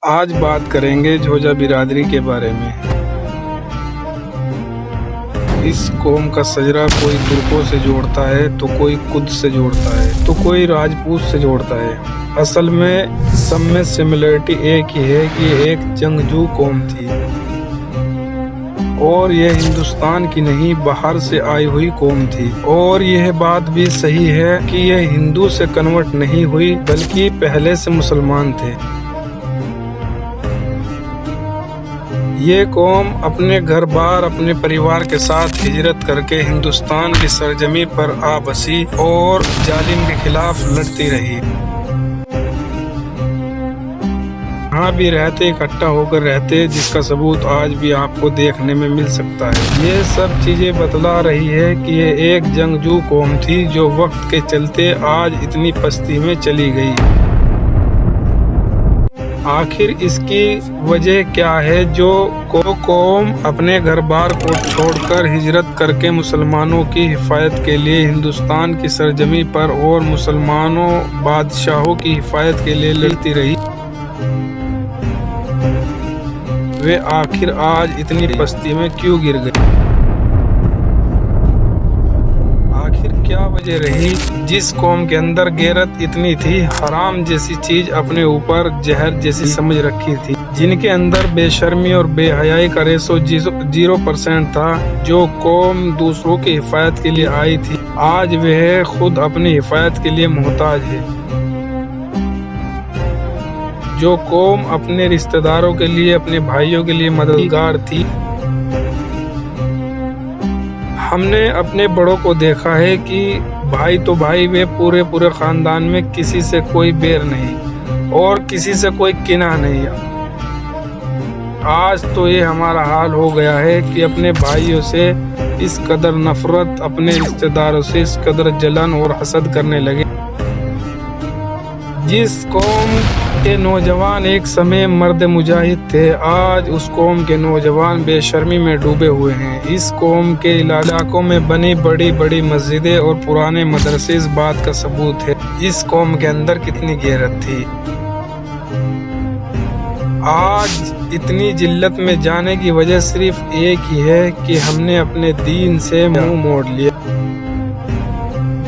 آج بات کریں گے جھوجا برادری کے بارے میں۔ اس قوم کا شجرہ کوئی ترکوں سے جوڑتا ہے تو کوئی قدس سے جوڑتا ہے تو کوئی راجپوت سے جوڑتا ہے۔ اصل میں سب میں سملیرٹی ایک ہی ہے کہ یہ ایک جنگجو قوم تھی، اور یہ ہندوستان کی نہیں باہر سے آئی ہوئی قوم تھی۔ اور یہ بات بھی صحیح ہے کہ یہ ہندو سے کنورٹ نہیں ہوئی بلکہ پہلے سے مسلمان تھے۔ یہ قوم اپنے گھر بار اپنے پریوار کے ساتھ ہجرت کر کے ہندوستان کی سرزمین پر آ بسی اور ظالم کے خلاف لڑتی رہی۔ یہاں بھی رہتے اکٹھا ہو کر رہتے، جس کا ثبوت آج بھی آپ کو دیکھنے میں مل سکتا ہے۔ یہ سب چیزیں بتلا رہی ہے کہ یہ ایک جنگجو قوم تھی جو وقت کے چلتے آج اتنی پستی میں چلی گئی۔ آخر اس کی وجہ کیا ہے جو قوم اپنے گھر بار کو چھوڑ کر ہجرت کر کے مسلمانوں کی حفاظت کے لیے ہندوستان کی سرزمین پر اور مسلمانوں بادشاہوں کی حفاظت کے لیے لڑتی رہی؟ وہ آخر آج اتنی پستی میں کیوں گر گئی؟ آخر کیا وجہ رہی جس قوم کے اندر غیرت اتنی تھی، حرام جیسی چیز اپنے اوپر زہر جیسی سمجھ رکھی تھی، جن کے اندر بے شرمی اور بے حیائی کا ریشو 0% تھا؟ جو قوم دوسروں کی حفاظت کے لیے آئی تھی آج وہ خود اپنی حفاظت کے لیے محتاج ہے۔ جو قوم اپنے رشتہ داروں کے لیے اپنے بھائیوں کے لیے مددگار تھی، ہم نے اپنے بڑوں کو دیکھا ہے کہ بھائی تو بھائی، وہ پورے خاندان میں کسی سے کوئی بیر نہیں اور کسی سے کوئی کناہ نہیں۔ آج تو یہ ہمارا حال ہو گیا ہے کہ اپنے بھائیوں سے اس قدر نفرت، اپنے رشتہ داروں سے اس قدر جلن اور حسد کرنے لگے۔ جس قوم کے نوجوان ایک سمے مرد مجاہد تھے، آج اس قوم کے نوجوان بے شرمی میں ڈوبے ہوئے ہیں۔ اس قوم کے علاقوں میں بنی بڑی مسجدیں اور پرانے مدرسے اس بات کا ثبوت ہے اس قوم کے اندر کتنی غیرت تھی۔ آج اتنی ذلت میں جانے کی وجہ صرف ایک ہی ہے کہ ہم نے اپنے دین سے منہ موڑ لیا۔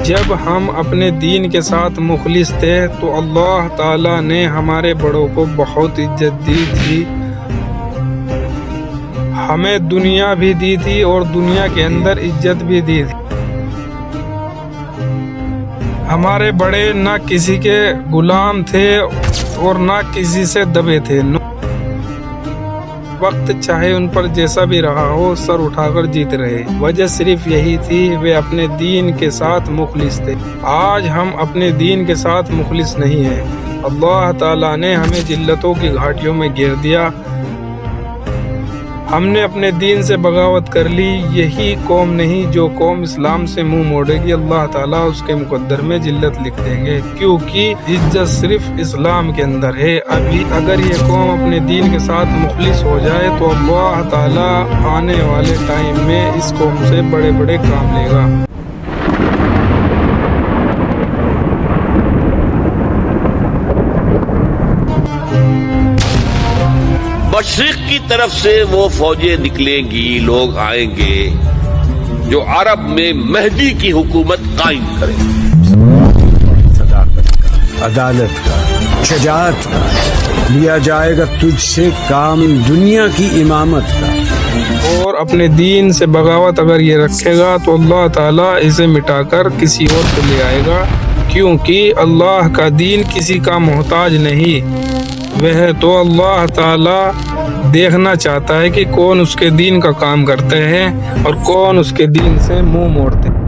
جب ہم اپنے دین کے ساتھ مخلص تھے تو اللہ تعالیٰ نے ہمارے بڑوں کو بہت عزت دی تھی، ہمیں دنیا بھی دی تھی اور دنیا کے اندر عزت بھی دی تھی۔ ہمارے بڑے نہ کسی کے غلام تھے اور نہ کسی سے دبے تھے۔ وقت چاہے ان پر جیسا بھی رہا ہو، سر اٹھا کر جیت رہے۔ وجہ صرف یہی تھی، وہ اپنے دین کے ساتھ مخلص تھے۔ آج ہم اپنے دین کے ساتھ مخلص نہیں ہیں۔ اللہ تعالیٰ نے ہمیں ذلتوں کی گھاٹیوں میں گھیر دیا، ہم نے اپنے دین سے بغاوت کر لی۔ یہی قوم نہیں جو قوم اسلام سے منہ موڑے گی، اللہ تعالیٰ اس کے مقدر میں ذلت لکھ دیں گے، کیونکہ عزت صرف اسلام کے اندر ہے۔ ابھی اگر یہ قوم اپنے دین کے ساتھ مخلص ہو جائے تو اللہ تعالیٰ آنے والے ٹائم میں اس قوم سے بڑے کام لے گا۔ مشرق کی طرف سے وہ فوجیں نکلیں گی، لوگ آئیں گے جو عرب میں مہدی کی حکومت قائم کریں گے۔ صداقت کا، عدالت کا، شجاعت کا لیا جائے گا تجھ سے کام دنیا کی امامت کا۔ اور اپنے دین سے بغاوت اگر یہ رکھے گا تو اللہ تعالیٰ اسے مٹا کر کسی اور کو لے آئے گا، کیونکہ اللہ کا دین کسی کا محتاج نہیں۔ وہ تو اللہ تعالیٰ دیکھنا چاہتا ہے کہ کون اس کے دین کا کام کرتے ہیں اور کون اس کے دین سے منہ موڑتے ہیں۔